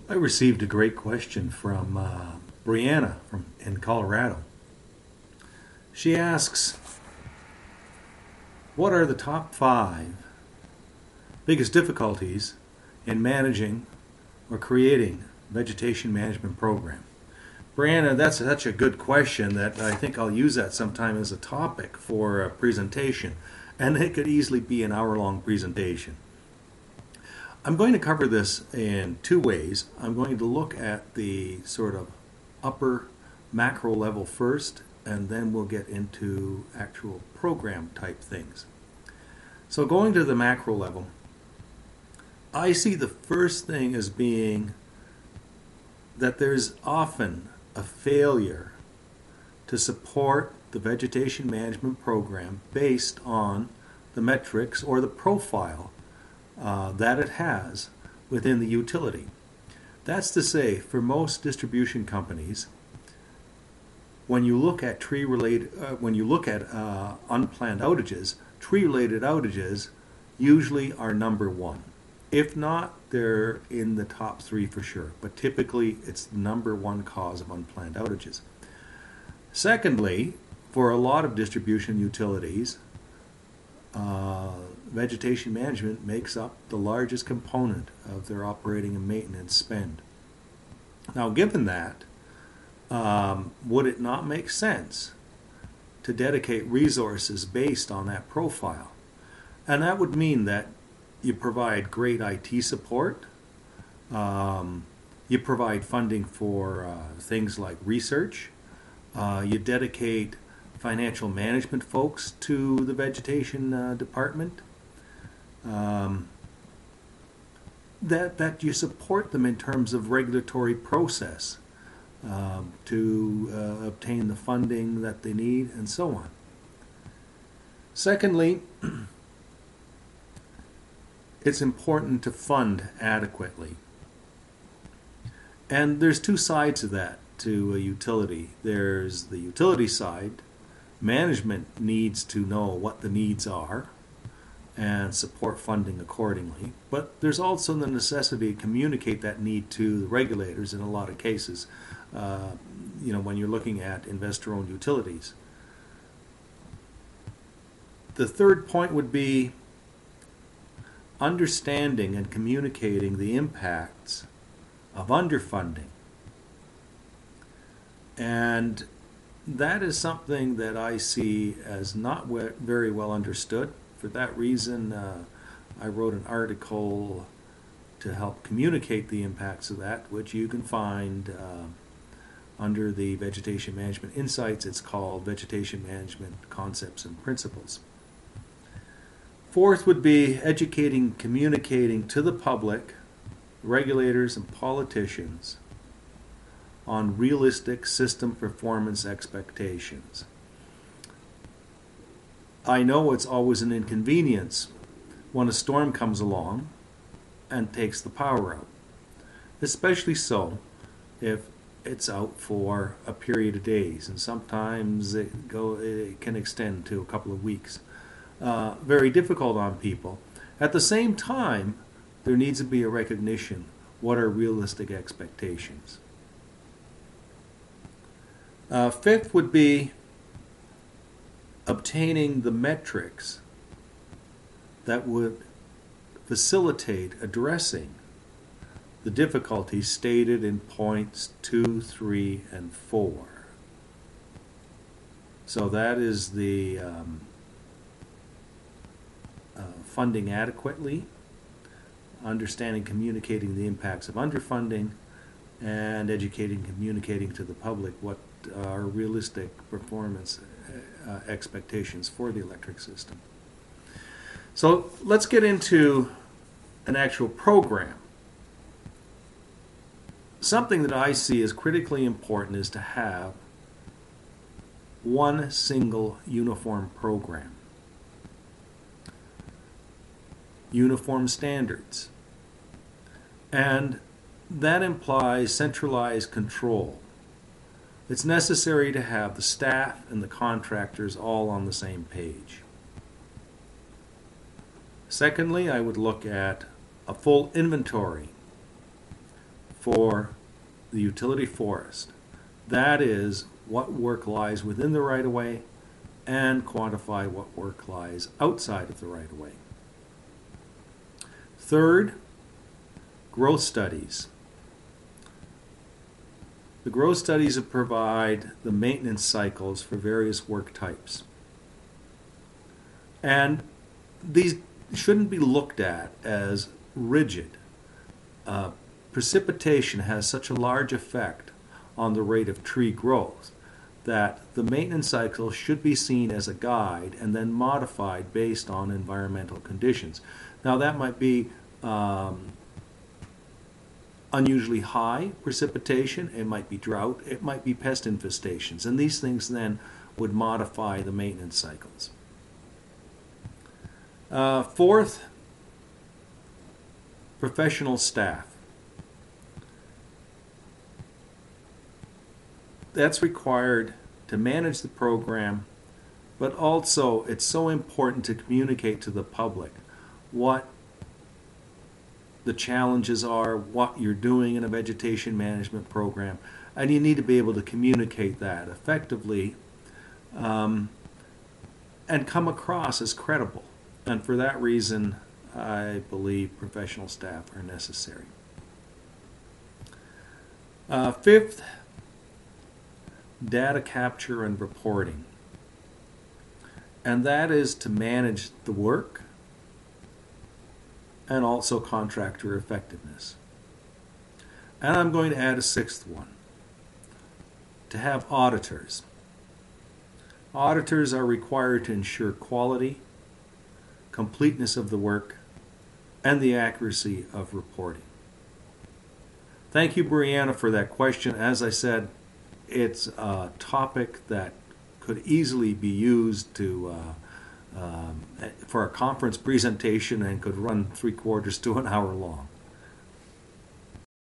I received a great question from Brianna in Colorado. She asks, what are the top 5 biggest difficulties in managing or creating vegetation management program? Brianna, that's such a good question that I think I'll use that sometime as a topic for a presentation, and it could easily be an hour-long presentation. I'm going to cover this in 2 ways. I'm going to look at the sort of upper macro level first, and then we'll get into actual program type things. So going to the macro level, I see the first thing as being that there's often a failure to support the vegetation management program based on the metrics or the profile that it has within the utility. That's to say, for most distribution companies, when you look at unplanned outages, tree-related outages usually are number 1. If not, they're in the top 3 for sure. But typically, it's the number 1 cause of unplanned outages. Secondly, for a lot of distribution utilities, vegetation management makes up the largest component of their operating and maintenance spend. Now, given that, would it not make sense to dedicate resources based on that profile? And that would mean that you provide great IT support, you provide funding for things like research, you dedicate financial management folks to the vegetation department, that you support them in terms of regulatory process to obtain the funding that they need, and so on. Secondly, it's important to fund adequately. And there's 2 sides to that, to a utility. There's the utility side. Management needs to know what the needs are and support funding accordingly. But there's also the necessity to communicate that need to the regulators in a lot of cases, when you're looking at investor-owned utilities. The third point would be understanding and communicating the impacts of underfunding. And that is something that I see as not very well understood. For that reason, I wrote an article to help communicate the impacts of that, which you can find under the Vegetation Management Insights. It's called Vegetation Management Concepts and Principles. Fourth would be educating, communicating to the public, regulators, and politicians on realistic system performance expectations. I know it's always an inconvenience when a storm comes along and takes the power out, especially so if it's out for a period of days, and sometimes it can extend to a couple of weeks. Very difficult on people. At the same time, there needs to be a recognition what are realistic expectations. Fifth would be obtaining the metrics that would facilitate addressing the difficulties stated in points 2, 3, and 4. So that is the funding adequately, understanding, communicating the impacts of underfunding, and educating, communicating to the public what are realistic performance expectations for the electric system. So let's get into an actual program. Something that I see as critically important is to have one single uniform program. Uniform standards. And that implies centralized control. It's necessary to have the staff and the contractors all on the same page. Secondly, I would look at a full inventory, for the utility forest. That is what work lies within the right-of-way and quantify what work lies outside of the right-of-way. Third, growth studies. The growth studies provide the maintenance cycles for various work types. And these shouldn't be looked at as rigid. Precipitation has such a large effect on the rate of tree growth that the maintenance cycle should be seen as a guide and then modified based on environmental conditions. Now that might be unusually high precipitation, it might be drought, it might be pest infestations, and these things then would modify the maintenance cycles. Fourth, professional staff. That's required to manage the program, but also it's so important to communicate to the public what the challenges are, what you're doing in a vegetation management program, and you need to be able to communicate that effectively and come across as credible. And for that reason, I believe professional staff are necessary. Fifth, data capture and reporting. And that is to manage the work and also contractor effectiveness. And I'm going to add a sixth one, to have auditors. Auditors are required to ensure quality, completeness of the work, and the accuracy of reporting. Thank you, Brianna, for that question. As I said, it's a topic that could easily be used for a conference presentation and could run 3/4 to an hour long.